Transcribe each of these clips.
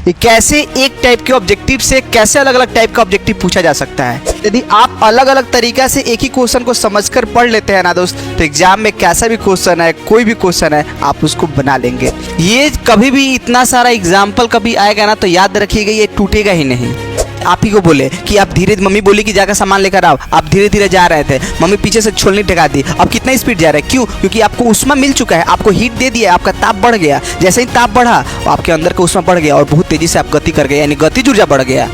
कि कैसे एक टाइप के ऑब्जेक्टिव से कैसे अलग अलग टाइप का ऑब्जेक्टिव पूछा जा सकता है। यदि आप अलग अलग तरीका से एक ही क्वेश्चन को समझकर पढ़ लेते हैं ना दोस्त, तो एग्जाम में कैसा भी क्वेश्चन है, कोई भी क्वेश्चन है, आप उसको बना लेंगे। ये कभी भी इतना सारा एग्जाम्पल कभी आएगा ना, तो याद रखिएगा ये टूटेगा ही नहीं। आप ही को बोले कि आप धीरे, मम्मी बोली कि जाकर सामान लेकर आओ, आप धीरे धीरे जा रहे थे, मम्मी पीछे से छोलनी टिका दी, अब कितना स्पीड जा रहा है, क्यों? क्योंकि आपको उष्मा मिल चुका है, आपको हीट दे दिया, आपका ताप बढ़ गया। जैसे ही ताप बढ़ा, आपके अंदर का उष्मा बढ़ गया और बहुत तेजी से आप गति कर गए, यानी गतिज ऊर्जा बढ़ गया।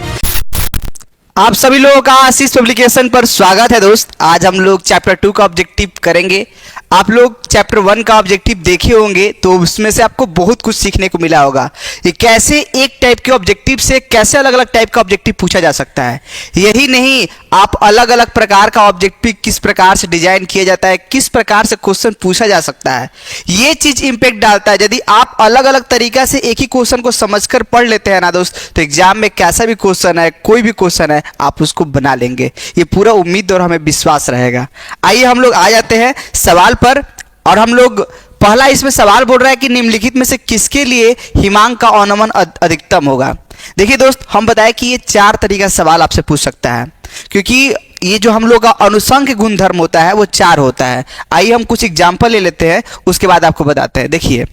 आप सभी लोगों का आशीष पब्लिकेशन पर स्वागत है दोस्त। आज हम लोग चैप्टर 2 का ऑब्जेक्टिव करेंगे। आप लोग चैप्टर 1 का ऑब्जेक्टिव देखे होंगे, तो उसमें से आपको बहुत कुछ सीखने को मिला होगा कि कैसे एक टाइप के ऑब्जेक्टिव से कैसे अलग अलग टाइप का ऑब्जेक्टिव पूछा जा सकता है। यही नहीं, आप अलग अलग प्रकार का ऑब्जेक्टिव किस प्रकार से डिजाइन किया जाता है, किस प्रकार से क्वेश्चन पूछा जा सकता है, ये चीज इंपैक्ट डालता है। यदि आप अलग अलग तरीका से एक ही क्वेश्चन को समझकर पढ़ लेते हैं ना दोस्त, तो एग्जाम में कैसा भी क्वेश्चन है, कोई भी क्वेश्चन है, आप उसको बना लेंगे। ये पूरा उम्मीद और हमें विश्वास रहेगा। आइए हम लोग आ जाते हैं सवाल पर। और हम लोग पहला इसमें सवाल बोल रहा है कि निम्नलिखित में से किसके लिए हिमांक का अवनमन अधिकतम होगा। देखिए दोस्त, हम बताएं कि ये 4 तरीका से सवाल आपसे पूछ सकता है, क्योंकि ये जो हम लोग का अनुसंख्य गुणधर्म होता है वो 4 होता है। आइए हम कुछ एग्जाम्पल ले लेते हैं, उसके बाद आपको बताते हैं। देखिए,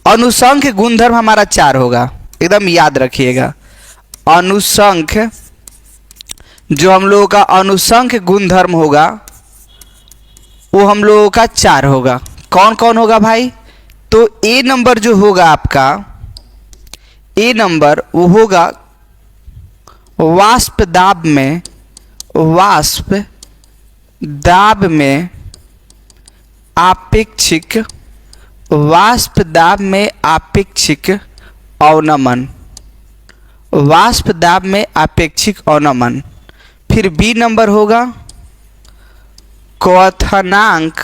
अनुसंख्य गुणधर्म हमारा 4 होगा, एकदम याद रखिएगा। अनुसंख्य, जो हम लोगों का अनुसंख्य गुणधर्म होगा वो हम लोगों का 4 होगा। कौन कौन होगा भाई? तो ए नंबर जो होगा आपका, ए नंबर वो होगा वाष्प दाब में, वाष्प दाब में आपेक्षिक, वाष्प दाब में आपेक्षिक अवनमन, वाष्प दाब में आपेक्षिक अवनमन। फिर बी नंबर होगा क्वथनांक,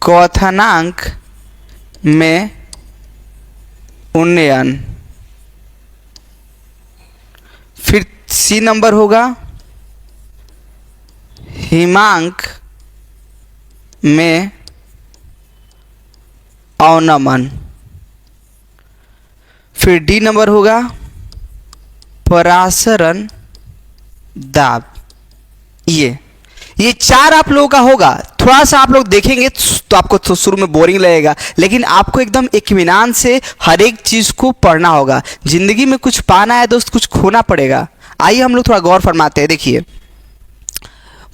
क्वथनांक में उन्नयन। फिर सी नंबर होगा हिमांक में अवनमन। फिर डी नंबर होगा परासरण दाब। ये 4 आप लोगों का होगा। थोड़ा सा आप लोग देखेंगे तो आपको तो शुरू में बोरिंग लगेगा, लेकिन आपको एकदम इत्मीनान से हर एक चीज को पढ़ना होगा। जिंदगी में कुछ पाना है दोस्त, कुछ खोना पड़ेगा। आइए हम लोग थोड़ा गौर फरमाते हैं। देखिए,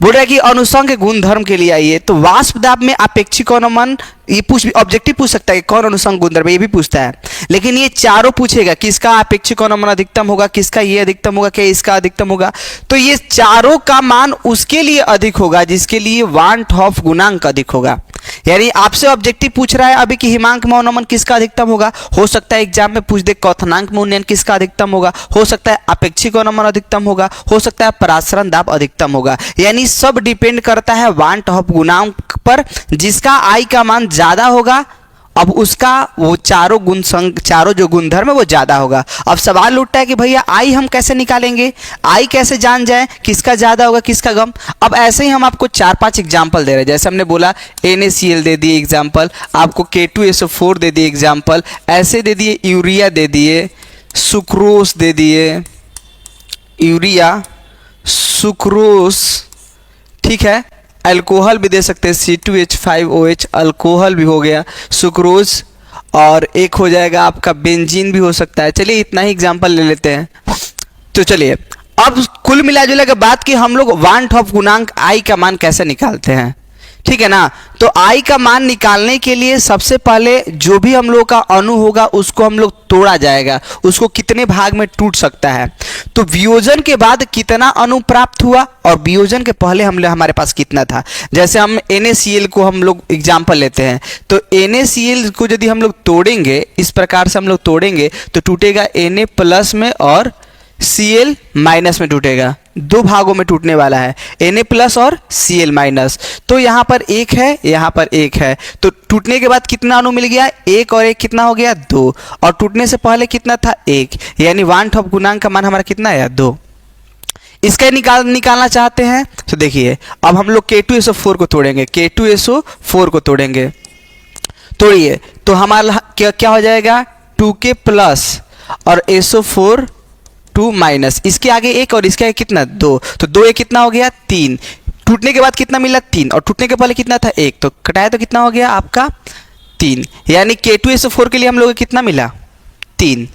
बोल रहा है कि अनुसंख्य गुणधर्म के लिए आइए, तो वाष्प दाब में आपेक्षिक अवनमन, ये ऑब्जेक्टिव पूछ सकता है कि कौन अनुसंख्य गुणधर्म, ये भी पूछता है। लेकिन ये चारों पूछेगा, किसका आपेक्षिक अवनमन अधिकतम होगा, किसका ये अधिकतम होगा, क्या इसका अधिकतम होगा। तो ये चारों का मान उसके लिए अधिक होगा जिसके लिए वान हॉफ गुणांक अधिक होगा। यानी आपसे ऑब्जेक्टिव पूछ रहा है अभी कि हिमांक में अवनमन किसका अधिकतम होगा, हो सकता है एग्जाम में पूछ दे क्वथनांक में उन्नयन किसका अधिकतम होगा, हो सकता है आपेक्षिक अवनमन अधिकतम होगा, हो सकता है परासरण दाब अधिकतम होगा। यानी सब डिपेंड करता है वान हॉफ गुणांक पर। जिसका आई का मान ज्यादा होगा, अब उसका वो चारों जो गुणधर्म है वो ज्यादा होगा। अब सवाल उठता है कि भैया आई हम कैसे निकालेंगे, आई कैसे जान जाए किसका ज्यादा होगा किसका कम। अब ऐसे ही हम आपको 4-5 एग्जाम्पल दे रहे हैं। जैसे हमने बोला NaCl दे दिए एग्जाम्पल, आपको K2SO4 दे दिए एग्जाम्पल, ऐसे दे दिए यूरिया दे दिए, सुक्रोस दे दिए, यूरिया सुक्रोस, ठीक है। अल्कोहल भी दे सकते हैं, C2H5OH अल्कोहल भी हो गया, सुक्रोज, और एक हो जाएगा आपका बेंजीन भी हो सकता है। चलिए इतना ही एग्जांपल ले लेते हैं। तो चलिए अब कुल मिलाजुला के बाद कि हम लोग वान हॉफ गुणांक आई का मान कैसे निकालते हैं, ठीक है ना। तो आई का मान निकालने के लिए सबसे पहले जो भी हम लोग का अणु होगा उसको हम लोग तोड़ा जाएगा, उसको कितने भाग में टूट सकता है। तो वियोजन के बाद कितना अणु प्राप्त हुआ और वियोजन के पहले हमारे पास कितना था। जैसे हम NaCl को हम लोग एग्जाम्पल लेते हैं, तो NaCl को यदि हम लोग तोड़ेंगे, इस प्रकार से हम लोग तोड़ेंगे तो टूटेगा Na+ में और Cl- में टूटेगा। 2 भागों में टूटने वाला है, Na+ और Cl-। तो यहाँ पर 1 है, यहाँ पर 1 है, तो टूटने के बाद कितना अणु मिल गया, 1 और 1 कितना हो गया 2, और टूटने से पहले कितना था 1, यानी वान हॉफ गुणांक का मान हमारा कितना है 2। इसका निकालना चाहते हैं तो देखिए, अब हम लोग K2SO4 को तोड़ेंगे, K2SO4 को तोड़ेंगे, तोड़िए तो हमारा क्या हो जाएगा 2K+ और SO4 2 माइनस, इसके आगे एक और इसके आगे कितना 2, तो 2 एक कितना हो गया 3, टूटने के बाद कितना मिला 3, और टूटने के पहले कितना था 1, तो कटाया तो कितना हो गया आपका 3, यानी K2SO4 के लिए हम लोग को कितना मिला 3।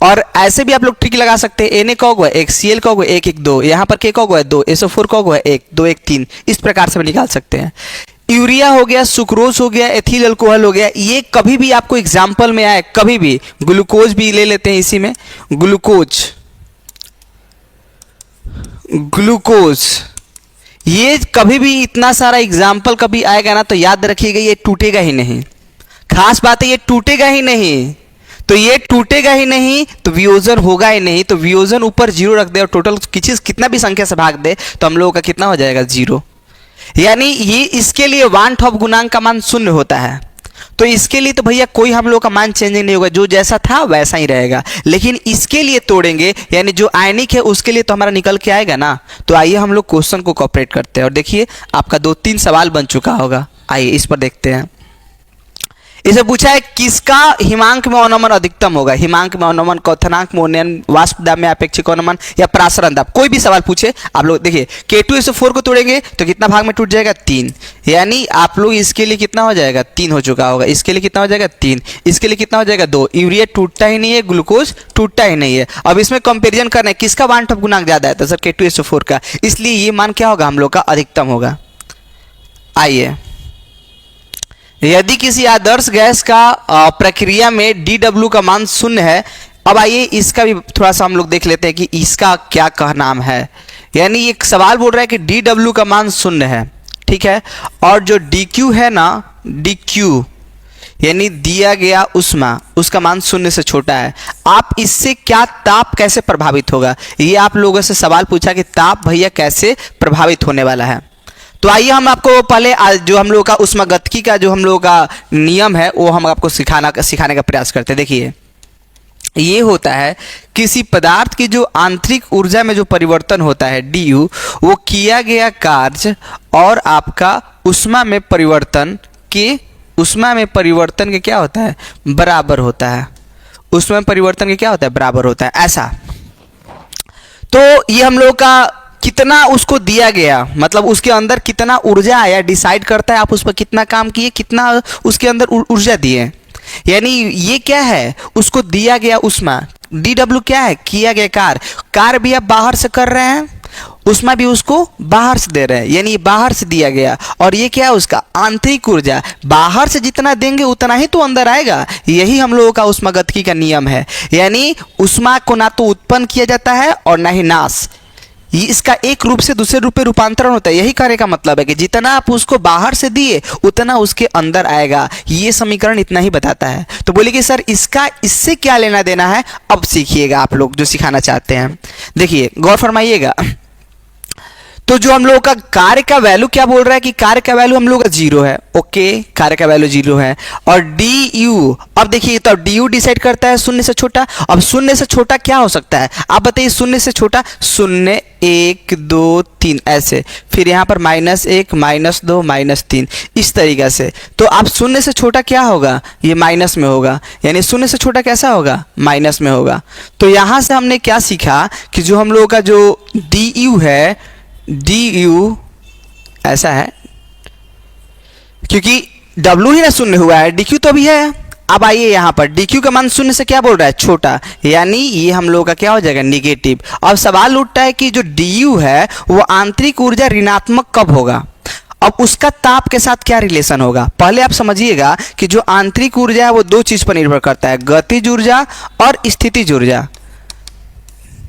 और ऐसे भी आप लोग ट्रिक लगा सकते हैं, Na का होगा 1, Cl का होगा 1 1 2, यहाँ पर K का होगा 2, SO4 का होगा 1 2 1 3, इस प्रकार से हम निकाल सकते हैं। यूरिया हो गया, सुक्रोज हो गया, एथिल अल्कोहल हो गया, ये कभी भी आपको एग्जाम्पल में आए, कभी भी, ग्लूकोज भी ले लेते हैं इसी में, ग्लूकोज ये कभी भी इतना सारा एग्जाम्पल कभी आएगा ना तो याद रखिएगा ये टूटेगा ही नहीं, खास बात है ये टूटेगा ही नहीं, तो ये टूटेगा ही नहीं तो वियोजन होगा ही नहीं, तो वियोजन ऊपर 0 रख दे और टोटल कितना भी संख्या से भाग दे तो हम लोगों का कितना हो जाएगा 0, यानी ये इसके लिए वान टॉप गुणांक का मान 0 होता है, तो इसके लिए तो भैया कोई हम लोग का मान चेंजिंग नहीं होगा, जो जैसा था वैसा ही रहेगा। लेकिन इसके लिए तोड़ेंगे, यानी जो आयनिक है उसके लिए तो हमारा निकल के आएगा ना। तो आइए हम लोग क्वेश्चन को कोऑपरेट करते हैं, और देखिए आपका 2-3 सवाल बन चुका होगा। आइए इस पर देखते हैं। इसे पूछा है किसका हिमांक में अवनमन अधिकतम होगा, हिमांक में अवनमन, क्वथनांक में उन्नयन, वाष्प दाब में अपेक्षिक अवनमन या प्रासरण दाब, कोई भी सवाल पूछे आप लोग देखिए। K2SO4 को तोड़ेंगे तो कितना भाग में टूट जाएगा 3, यानी आप लोग इसके लिए कितना हो जाएगा 3 हो चुका होगा, इसके लिए कितना हो जाएगा 3, इसके लिए कितना हो जाएगा 2, यूरिया टूटता ही नहीं है, ग्लूकोज टूटता ही नहीं है। अब इसमें कंपेरिजन करना है किसका वान टॉप गुणांक ज्यादा है, तो सर K2SO4 का, इसलिए ये मान क्या होगा हम लोग का अधिकतम होगा। आइए, यदि किसी आदर्श गैस का प्रक्रिया में dW का मान 0 है, अब आइए इसका भी थोड़ा सा हम लोग देख लेते हैं कि इसका क्या नाम है। यानी एक सवाल बोल रहा है कि dW का मान 0 है, ठीक है, और जो dQ है ना, dQ यानी दिया गया ऊष्मा, उसका मान 0 से छोटा है। आप इससे क्या ताप कैसे प्रभावित होगा, ये आप लोगों से सवाल पूछा कि ताप भैया कैसे प्रभावित होने वाला है। तो आइए हम आपको पहले जो हम लोग का ऊष्मागतिकी का जो हम लोगों का नियम है वो हम आपको सिखाने का प्रयास करते हैं। देखिए ये होता है किसी पदार्थ की जो आंतरिक ऊर्जा में जो परिवर्तन होता है du, वो किया गया कार्य और आपका ऊष्मा में परिवर्तन के क्या होता है, बराबर होता है। ऊष्मा में परिवर्तन के क्या होता है, बराबर होता है, ऐसा। तो ये हम लोग का कितना उसको दिया गया, मतलब उसके अंदर कितना ऊर्जा आया डिसाइड करता है आप उस पर कितना काम किए, कितना उसके अंदर ऊर्जा दिए। यानी ये क्या है, उसको दिया गया ऊष्मा, dW क्या है, किया गया कार्य भी आप बाहर से कर रहे हैं, ऊष्मा भी उसको बाहर से दे रहे हैं, यानी बाहर से दिया गया। और ये क्या है, उसका आंतरिक ऊर्जा, बाहर से जितना देंगे उतना ही तो अंदर आएगा। यही हम लोगों का ऊष्मागतिकी का नियम है। यानी ऊष्मा को ना तो उत्पन्न किया जाता है और ना ही नाश, ये इसका एक रूप से दूसरे रूप में रूपांतरण होता है। यही कहने का मतलब है कि जितना आप उसको बाहर से दिए उतना उसके अंदर आएगा। ये समीकरण इतना ही बताता है। तो बोले कि सर इससे क्या लेना देना है, अब सीखिएगा आप लोग जो सिखाना चाहते हैं। देखिए गौर फरमाइएगा, तो जो हम लोगों का कार्य का वैल्यू क्या बोल रहा है कि कार्य का वैल्यू हम लोग का 0 है, ओके, कार्य का वैल्यू 0 है। और du, अब देखिए तो du डिसाइड करता है 0 से छोटा। अब 0 से छोटा क्या हो सकता है, आप बताइए, 0 से छोटा 0 1 2 3 ऐसे, फिर यहाँ पर -1 -2 -3 इस तरीक़े से। तो अब 0 से छोटा क्या होगा, ये माइनस में होगा, यानी 0 से छोटा कैसा होगा, माइनस में होगा। तो यहाँ से हमने क्या सीखा कि जो हम लोगों का जो du है, du ऐसा है क्योंकि W ही ना 0 हुआ है, dq तो भी है। अब आइए यहाँ पर dq का मान 0 से क्या बोल रहा है, छोटा, यानी ये हम लोग का क्या हो जाएगा, निगेटिव। अब सवाल उठता है कि जो du है वो आंतरिक ऊर्जा ऋणात्मक कब होगा, अब उसका ताप के साथ क्या रिलेशन होगा। पहले आप समझिएगा कि जो आंतरिक ऊर्जा है वो 2 चीज पर निर्भर करता है, गतिज ऊर्जा और स्थितिज ऊर्जा।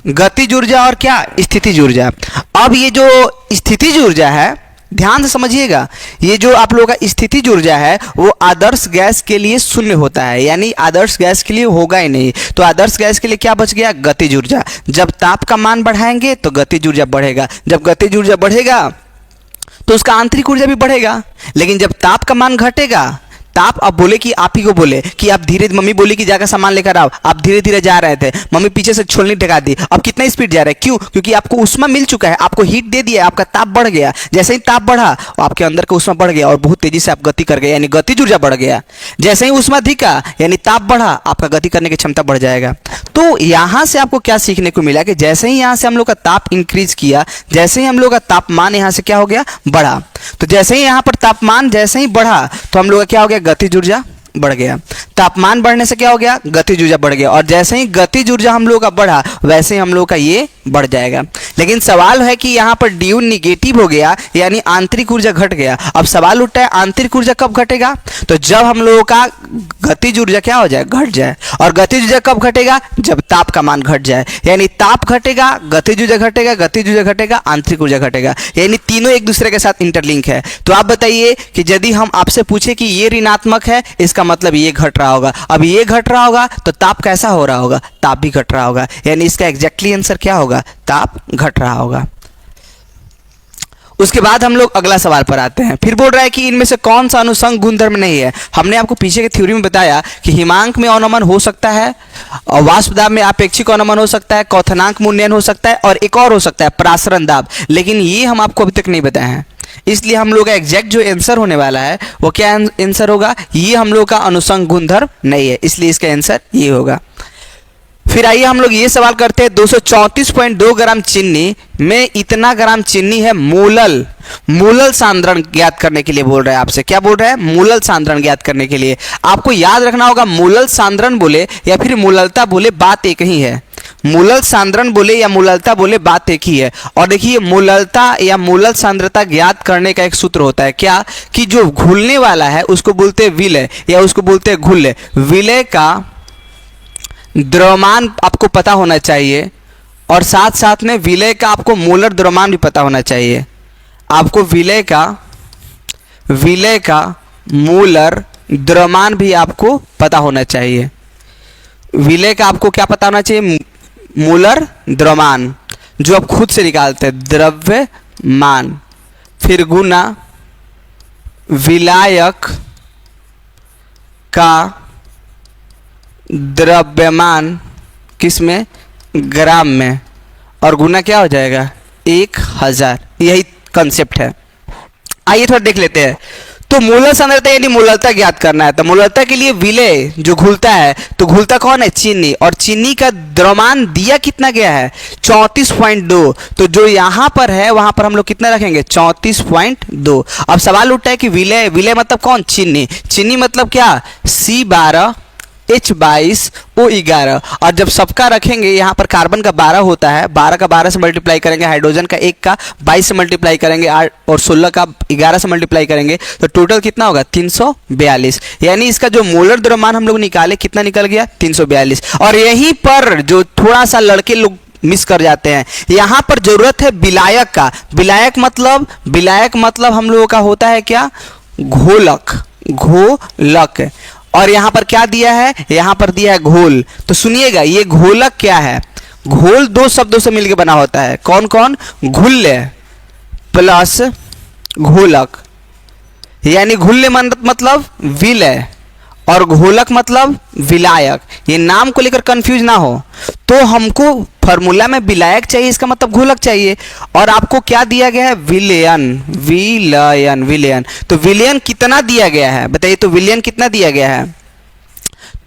गतिज ऊर्जा और क्या, स्थितिज ऊर्जा। अब ये जो स्थितिज ऊर्जा है, ध्यान से समझिएगा, ये जो आप लोगों का स्थितिज ऊर्जा है वो आदर्श गैस के लिए 0 होता है, यानी आदर्श गैस के लिए होगा ही नहीं। तो आदर्श गैस के लिए क्या बच गया, गतिज ऊर्जा। जब ताप का मान बढ़ाएंगे तो गतिज ऊर्जा बढ़ेगा, जब गतिज ऊर्जा बढ़ेगा तो उसका आंतरिक ऊर्जा भी बढ़ेगा। लेकिन जब ताप का मान घटेगा ताप अब बोले कि आप ही को बोले कि आप धीरे, मम्मी बोली कि जाकर सामान लेकर आओ, आप धीरे धीरे जा रहे थे, मम्मी पीछे से छोलनी ढका दी, अब कितना स्पीड जा रहा है, क्यों? क्योंकि आपको उष्मा मिल चुका है, आपको हीट दे दिया, आपका ताप बढ़ गया। जैसे ही ताप बढ़ा आपके अंदर का उष्मा बढ़ गया और बहुत तेजी से आप गति कर गए, यानी गतिज ऊर्जा बढ़ गया। जैसे ही उष्मा अधिका यानी ताप बढ़ा, आपका गति करने की क्षमता बढ़ जाएगा। तो यहां से आपको क्या सीखने को मिला कि जैसे ही यहां से हम लोग का ताप इंक्रीज किया, जैसे ही हम लोग का तापमान यहां से क्या हो गया, बढ़ा, तो जैसे ही यहां पर तापमान जैसे ही बढ़ा तो हम लोग का क्या हो गया, गतिज ऊर्जा बढ़ गया। तापमान बढ़ने से क्या हो गया, गतिज ऊर्जा बढ़ गया, और जैसे ही गतिज ऊर्जा हम लोग का बढ़ा वैसे ही हम लोग का ये बढ़ जाएगा। लेकिन सवाल है कि यहाँ पर ड्यू निगेटिव हो गया, यानी आंतरिक ऊर्जा घट गया। अब सवाल उठता है आंतरिक ऊर्जा कब घटेगा, तो जब हम लोगों का गतिज ऊर्जा क्या हो जाए, घट जाए। और गतिज ऊर्जा कब घटेगा, जब ताप का मान घट जाए, यानी ताप घटेगा, गतिज ऊर्जा घटेगा, गतिज ऊर्जा घटेगा, आंतरिक ऊर्जा घटेगा, यानी तीनों एक दूसरे के साथ इंटरलिंक है। तो आप बताइए कि यदि हम आपसे पूछे कि ये ऋणात्मक है, इसका मतलब ये घट रहा होगा। अब ये घट रहा होगा तो ताप कैसा हो रहा होगा, ताप भी घट रहा होगा, यानी इसका एग्जैक्टली आंसर क्या होगा, ताप घट रहा होगा। उसके बाद हम लोग अगला सवाल पर आते हैं। फिर बोल रहा है कि इनमें से कौन सा अनुसंग गुणधर्म नहीं है। हमने आपको पीछे के थ्योरी में बताया कि हिमांक में अवनमन हो सकता है, और वाष्प दाब में आपेक्षिक अवनमन हो सकता है, क्वथनांक में उन्नयन हो सकता है, और एक और हो सकता है प्रासरण दाब। लेकिन ये हम आपको अभी तक नहीं बताए हैं, इसलिए हम लोग का एग्जैक्ट जो आंसर होने वाला है वो क्या आंसर होगा, ये हम लोग का अनुसंग गुणधर्म नहीं है, इसलिए इसका आंसर ये होगा। फिर आइए हम लोग ये सवाल करते हैं, 234.2 ग्राम चीनी में इतना ग्राम चीनी है, मूलल सांद्रण ज्ञात करने के लिए बोल रहा है आपसे। क्या बोल रहा है, मूलल सांद्रण ज्ञात करने के लिए। आपको याद रखना होगा मूलल सांद्रण बोले या फिर मूललता बोले बात एक ही है। मूलल सांद्रण बोले या मूललता बोले बात एक ही है। और देखिए मूललता या मूलल सांद्रता ज्ञात करने का एक सूत्र होता है क्या, कि जो घुलने वाला है उसको बोलते हैं विलय या उसको बोलते हैं घुल्य। विलय का द्रव्यमान आपको पता होना चाहिए, और साथ साथ में विलय का आपको मोलर द्रव्यमान भी पता होना चाहिए। आपको विलय का मोलर द्रव्यमान भी आपको पता होना चाहिए। विलय का आपको क्या पता होना चाहिए, मोलर द्रव्यमान, जो आप खुद से निकालते हैं, द्रव्यमान, फिर गुना विलायक का द्रव्यमान किसमें, ग्राम में, और गुना क्या हो जाएगा 1000। यही कंसेप्ट है। आइए थोड़ा देख लेते हैं। तो मूलल सांद्रता यानी मूललता ज्ञात करना है। तो मूललता के लिए विलय जो घुलता है, तो घुलता कौन है, चीनी, और चीनी का द्रव्यमान दिया कितना गया है 34.2। तो जो यहाँ पर है वहां पर हम लोग कितना रखेंगे 34.2। अब सवाल उठता है कि विलय मतलब कौन, चीनी मतलब क्या C12 H22 O11। और जब सबका रखेंगे यहाँ पर कार्बन का 12 होता है, 12 का 12 से मल्टीप्लाई करेंगे, हाइड्रोजन का 1 का 22 से मल्टीप्लाई करेंगे, और 16 का 11 से मल्टीप्लाई करेंगे, तो टोटल कितना होगा 342। यानी इसका जो मोलर द्रव्यमान हम लोग निकाले कितना निकल गया 342। और यहीं पर जो थोड़ा सा लड़के लोग मिस कर जाते हैं, यहाँ पर जरूरत है विलायक का। विलायक मतलब हम लोगों का होता है क्या, घोलक। और यहां पर क्या दिया है, यहां पर दिया है घोल। तो सुनिएगा ये घोलक क्या है, घोल दो शब्दों से मिलकर बना होता है। कौन कौन, घुल्य प्लस घोलक, यानी घुल्य मतलब विलय और घोलक मतलब विलायक। ये नाम को लेकर कंफ्यूज ना हो। तो हमको फॉर्मूला में विलायक चाहिए, इसका मतलब घोलक चाहिए, और आपको क्या दिया गया है, विलयन। तो विलयन कितना दिया गया है बताइए, तो विलयन कितना दिया गया है,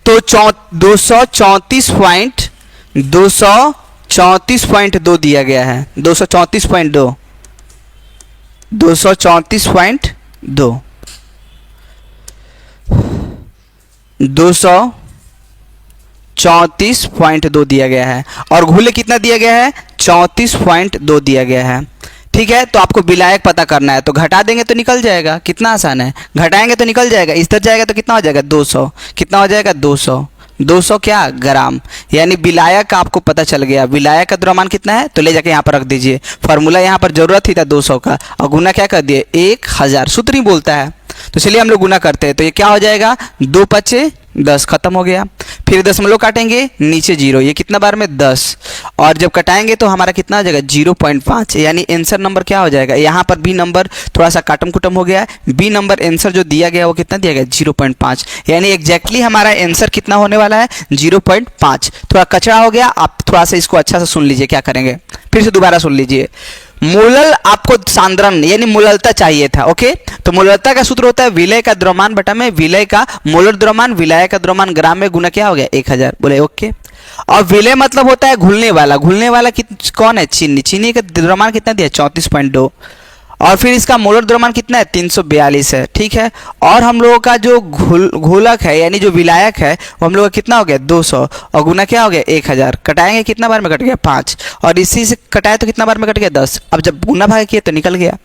तो 234.2 दिया गया है, 234.2 234.2 दिया गया है, और घुल्य कितना दिया गया है 34.2 दिया गया है। ठीक है, तो आपको विलायक पता करना है, तो घटा देंगे तो निकल जाएगा, कितना आसान है, घटाएंगे तो निकल जाएगा, इस तरह जाएगा तो कितना हो जाएगा 200, कितना हो जाएगा 200 क्या ग्राम, यानी विलायक का आपको पता चल गया। विलायक का द्रव्यमान कितना है, तो ले जाके यहाँ पर रख दीजिए, फॉर्मूला यहाँ पर जरूरत ही था 200 का, और गुना क्या कर दिए 1000, सूत्र ही बोलता है। तो चलिए हम लोग गुना करते हैं, तो ये क्या हो जाएगा 2 × 5 = 10, खत्म हो गया। फिर दशमलव काटेंगे, नीचे 0, ये कितना बार में 10, और जब कटाएंगे तो हमारा कितना हो जाएगा 0.5, यानी आंसर नंबर क्या हो जाएगा, यहाँ पर बी नंबर थोड़ा सा काटम कुटम हो गया है, बी नंबर आंसर जो दिया गया वो कितना दिया गया 0.5, यानी एग्जैक्टली हमारा आंसर कितना होने वाला है 0.5। थोड़ा कचरा हो गया, आप थोड़ा सा इसको अच्छा से सुन लीजिए क्या करेंगे, फिर से दोबारा सुन लीजिए। मूलल आपको सांद्रण यानी मूललता चाहिए था, ओके। तो मूललता का सूत्र होता है विलय का द्रव्यमान बटा में विलय का मोलर द्रव्यमान, विलय का द्रव्यमान ग्राम में गुना क्या हो गया 1000, बोले ओके। और विलय मतलब होता है घुलने वाला, घुलने वाला कौन है चीनी, चीनी का द्रव्यमान कितना दिया 34.2, और फिर इसका मोलर द्रव्यमान कितना है 342 है, ठीक है। और हम लोगों का जो घोलक है यानी जो विलायक है वो हम लोग का कितना हो गया 200, और गुना क्या हो गया 1000, कटाएंगे कितना बार में कट गया 5, और इसी से कटाए तो कितना बार में कट गया 10। अब जब गुना भाग किया तो निकल गया।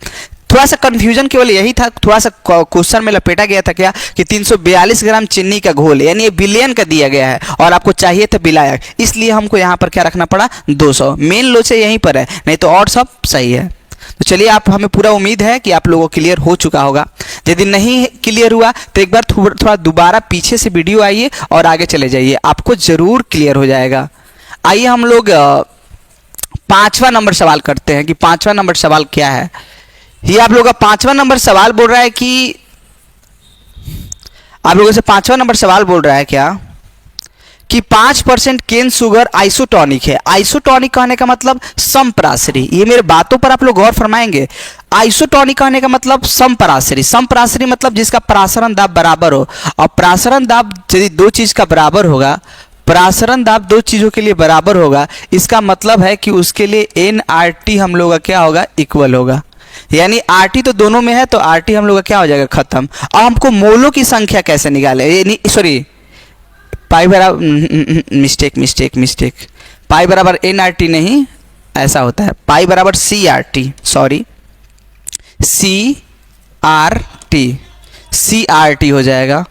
थोड़ा सा कंफ्यूजन केवल यही था, थोड़ा सा क्वेश्चन में लपेटा गया था क्या कि 342 ग्राम चीनी का घोल यानी ये बिलियन का दिया गया है और आपको चाहिए था विलायक, इसलिए हमको यहाँ पर क्या रखना पड़ा 200। मेन लोचे यहीं पर है, नहीं तो और सब सही है। तो चलिए, आप हमें पूरा उम्मीद है कि आप लोगों को क्लियर हो चुका होगा। यदि नहीं क्लियर हुआ तो एक बार थोड़ा दोबारा पीछे से वीडियो आइए और आगे चले जाइए, आपको जरूर क्लियर हो जाएगा। आइए हम लोग 5वां नंबर सवाल करते हैं कि 5वां नंबर सवाल क्या है। ये आप लोगों का 5वां नंबर सवाल बोल रहा है कि आप लोगों से 5वां नंबर सवाल बोल रहा है क्या कि 5% केन शुगर आइसोटॉनिक है। आइसोटॉनिक कहने का मतलब समपराशरी, ये मेरे बातों पर आप लोग गौर फरमाएंगे। आइसोटॉनिक कहने का मतलब समपराशरी, समपराशरी मतलब जिसका प्रासरण दाब बराबर हो, और प्रासरण दाब यदि दो चीज का बराबर होगा, प्रासरण दाब दो चीजों के लिए बराबर होगा, इसका मतलब है कि उसके लिए NRT हम लोग का क्या होगा इक्वल होगा, यानी RT तो दोनों में है तो RT हम लोग का क्या हो जाएगा खत्म। अब हमको मोलों की संख्या कैसे निकाले, सॉरी पाई बराबर मिस्टेक पाई बराबर NRT नहीं, ऐसा होता है पाई बराबर CRT, सॉरी CRT हो जाएगा,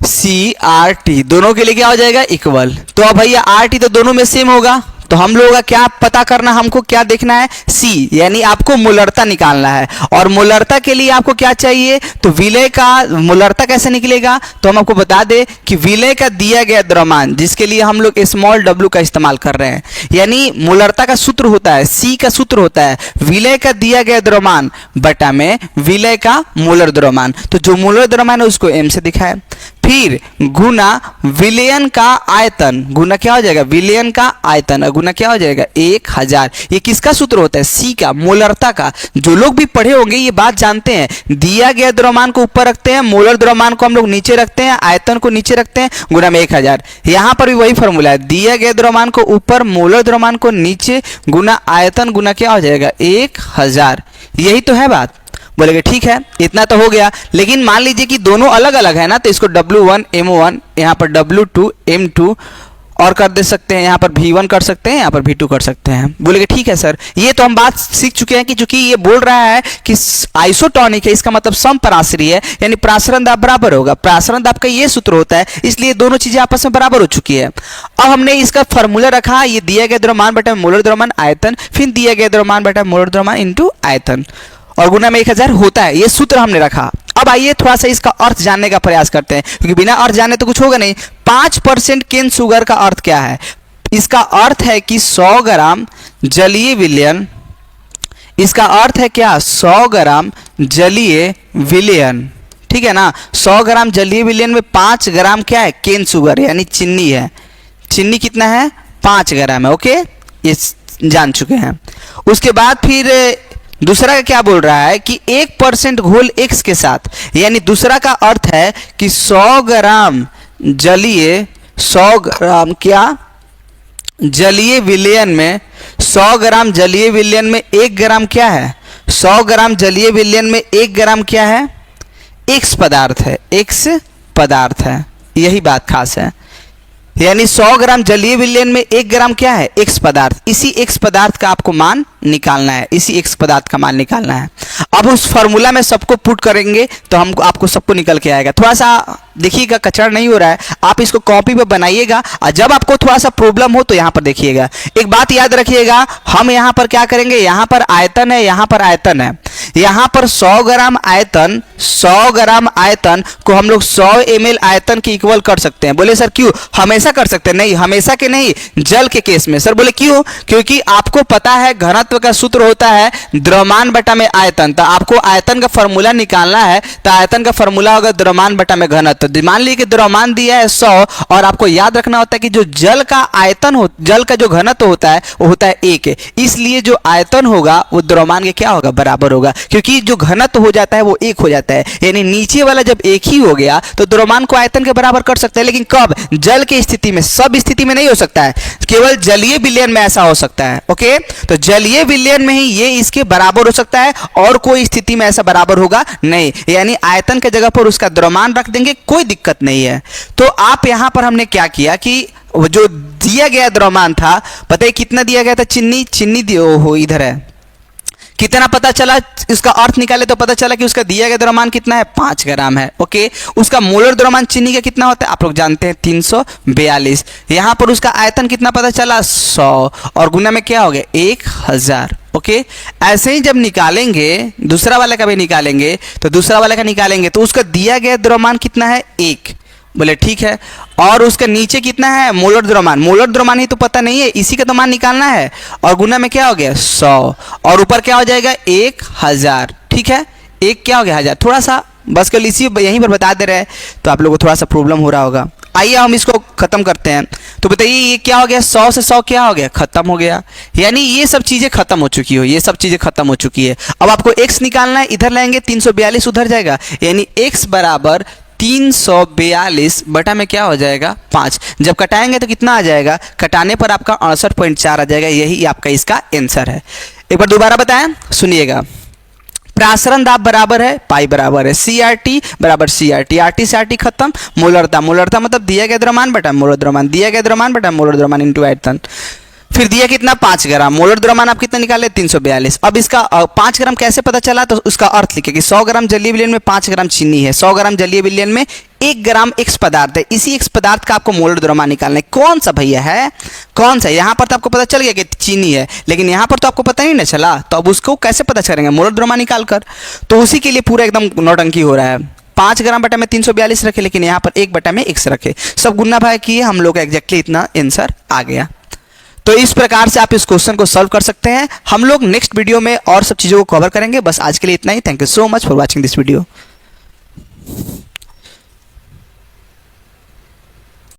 CRT दोनों के लिए क्या हो जाएगा इक्वल। तो अब भैया RT तो दोनों में सेम होगा, तो हम लोगों का क्या पता करना, हमको क्या देखना है C, यानी आपको मोलरता निकालना है। और मोलरता के लिए आपको क्या चाहिए, तो विलय का मोलरता कैसे निकलेगा, तो हम आपको बता दें कि विलय का दिया गया द्रव्यमान जिसके लिए हम लोग स्मॉल w का इस्तेमाल कर रहे हैं, यानी मोलरता का सूत्र होता है C का सूत्र होता है विलय का दिया गया द्रव्यमान बटा में विलय का मोलर द्रव्यमान। तो जो मोलर द्रव्यमान है उसको M से दिखाए, फिर गुना विलयन का आयतन, गुना क्या हो जाएगा विलयन का आयतन, गुना क्या हो जाएगा 1000। ये किसका सूत्र होता है C का, मोलरता का। जो लोग भी पढ़े होंगे ये बात जानते हैं, दिया गया द्रव्यमान को ऊपर रखते हैं, मोलर द्रव्यमान को हम लोग नीचे रखते हैं, आयतन को नीचे रखते हैं, गुना में 1000। यहाँ पर भी वही फॉर्मूला है, दिया गया द्रव्यमान को ऊपर, मोलर द्रव्यमान को नीचे, गुना आयतन, गुना क्या हो जाएगा 1000। यही तो है बात। बोलेगे ठीक है इतना तो हो गया, लेकिन मान लीजिए कि दोनों अलग अलग है ना, तो इसको W1 M1, यहाँ पर W2 M2 और कर दे सकते हैं, यहाँ पर V1 कर सकते हैं, यहाँ पर V2 कर सकते हैं। बोलेगे ठीक है सर, ये तो हम बात सीख चुके हैं कि चूंकि ये बोल रहा है कि आइसोटॉनिक है, इसका मतलब समपराशरी है, यानी प्रासरण दाब बराबर होगा। प्रासरण दाब का ये सूत्र होता है, इसलिए दोनों चीजें आपस में बराबर हो चुकी है। अब हमने इसका फॉर्मूला रखा, ये दिया गया द्रव्यमान बटा मोलर द्रव्यमान आयतन, फिर दिया गया द्रव्यमान बटा मोलर द्रव्यमान इंटू आयतन, और गुना में 1000 होता है, ये सूत्र हमने रखा। अब आइए थोड़ा सा इसका अर्थ जानने का प्रयास करते हैं, क्योंकि बिना अर्थ जाने तो कुछ होगा नहीं। 5% केन शुगर का अर्थ क्या है, इसका अर्थ है कि 100 ग्राम जलीय विलयन, इसका अर्थ है क्या 100 ग्राम जलीय विलयन, ठीक है ना। 100 ग्राम जलीय विलयन में 5 ग्राम क्या है केन शुगर यानी चीनी है। चीनी कितना है 5 ग्राम है, ओके ये जान चुके हैं। उसके बाद फिर दूसरा का क्या बोल रहा है कि 1% घोल X के साथ, यानी दूसरा का अर्थ है कि 100 ग्राम जलीय, 100 ग्राम क्या जलीय विलयन में, 100 ग्राम जलीय विलयन में 1 ग्राम क्या है, 100 ग्राम जलीय विलयन में 1 ग्राम क्या है X पदार्थ है, X पदार्थ है, यही बात खास है। यानी 100 ग्राम जलीय विलयन में 1 ग्राम क्या है X पदार्थ, इसी X पदार्थ का आपको मान निकालना है, इसी x पदार्थ का मान निकालना है। अब उस फॉर्मूला में सबको पुट करेंगे तो हम आपको सबको निकल के आएगा। थोड़ा सा देखिएगा कचरा नहीं हो रहा है, आप इसको कॉपी पे बनाइएगा और जब आपको थोड़ा सा प्रॉब्लम हो तो यहाँ पर देखिएगा। एक बात याद रखिएगा, हम यहाँ पर क्या करेंगे, यहाँ पर आयतन है, यहाँ पर आयतन है, यहाँ पर 100 ग्राम आयतन, 100 ग्राम आयतन को हम लोग 100 ml आयतन के इक्वल कर सकते हैं। बोले सर क्यों, हमेशा कर सकते हैं? नहीं, हमेशा के नहीं, जल के केस में। सर बोले क्यों? क्योंकि आपको पता है घनत्व का सूत्र होता है द्रव्यमान बटा में आयतन, तो आपको आयतन का फॉर्मूला निकालना है, तो आयतन का फॉर्मूला होगा द्रव्यमान बटा में घनत्व। मान लीजिए कि द्रव्यमान दिया है 100 और आपको याद रखना होता है कि जो जल का आयतन हो, जल का जो घनत्व होता है वो होता है 1, इसलिए जो आयतन होगा वो द्रव्यमान के क्या होगा, बराबर होगा, क्योंकि जो घनत्व हो जाता है वो 1 हो जाता है। यानी नीचे वाला जब 1 ही हो गया तो द्रव्यमान को आयतन के बराबर कर सकते हैं, लेकिन कब, जल की स्थिति में, सब स्थिति में नहीं हो सकता है, केवल जलीय विलयन में ऐसा हो सकता है। ओके, तो जलीय विलयन में ही ये इसके बराबर हो सकता है और कोई स्थिति में ऐसा बराबर होगा नहीं। यानी आयतन के जगह पर उसका द्रव्यमान रख देंगे, कोई दिक्कत नहीं है। तो आप यहां पर हमने क्या किया कि जो दिया गया द्रव्यमान था, पता है कितना दिया गया था, चिन्नी दियो हो इधर है, कितना पता चला, इसका अर्थ निकाले तो पता चला कि उसका दिया गया द्रव्यमान कितना है, 5 ग्राम है। ओके, उसका मोलर द्रव्यमान चीनी का कितना होता है, आप लोग जानते हैं 342। यहां पर उसका आयतन कितना पता चला, 100, और गुना में क्या हो गया, 1000। ओके, ऐसे ही जब निकालेंगे दूसरा वाला का भी निकालेंगे, तो दूसरा वाला का निकालेंगे तो उसका दिया गया द्रव्यमान कितना है, 1। बोले ठीक है, और उसका नीचे कितना है, मोलर द्रव्यमान, मोलर द्रव्यमान ही तो पता नहीं है, इसी का तो मान निकालना है, और गुना में क्या हो गया 100, और ऊपर क्या हो जाएगा 1000। ठीक है, एक क्या हो गया 1000। थोड़ा सा बस कल इसी यहीं पर बता दे रहे हैं तो आप लोगों को थोड़ा सा प्रॉब्लम हो रहा होगा। आइए हम इसको खत्म करते हैं। तो बताइए ये क्या हो गया, 100 से 100 क्या हो गया, खत्म हो गया। यानी ये सब चीजें खत्म हो चुकी हो, ये सब चीजें खत्म हो चुकी है। अब आपको x निकालना है, इधर लाएंगे 342 उधर जाएगा, यानी x बराबर 342 बटा में क्या हो जाएगा 5। जब कटाएंगे तो कितना आ जाएगा, कटाने पर आपका 68.4 आ जाएगा। यही आपका इसका आंसर है। एक बार दोबारा बताएं, सुनिएगा। प्रासरण दाब बराबर है पाई बराबर है CRT बराबर CRT, RT से RT खत्म, मोलरता, मोलरता मतलब दिया गया द्रव्यमान बटा मोलर द्रव्यमान, दिया गया द्रव्यमान बटा मोलर द्रव्यमान इनटू आयतन। फिर दिया कितना 5 ग्राम, मोलर द्रव्यमान आप कितना निकाले 342। अब इसका 5 ग्राम कैसे पता चला, तो उसका अर्थ लिखे कि 100 ग्राम जलीय विलयन में 5 ग्राम चीनी है, 100 ग्राम जलीय विलयन में 1 ग्राम x पदार्थ है, इसी x पदार्थ का आपको मोलर द्रव्यमान निकालना है। कौन सा भैया है, कौन सा, यहाँ पर तो आपको पता चल गया कि चीनी है, लेकिन यहाँ पर तो आपको पता नहीं ना चला, तो अब उसको कैसे पता करेंगे, मोलर द्रव्यमान निकाल कर। तो उसी के लिए पूरा एकदम नौटंकी हो रहा है। 5 ग्राम बटा में 342 रखे, लेकिन यहाँ पर 1 बटा में x रखे, सब गुना भाग किए, हम लोग एग्जैक्टली इतना आंसर आ गया। तो इस प्रकार से आप इस क्वेश्चन को सॉल्व कर सकते हैं। हम लोग नेक्स्ट वीडियो में और सब चीज़ों को कवर करेंगे। बस आज के लिए इतना ही। Thank you so much for watching this video.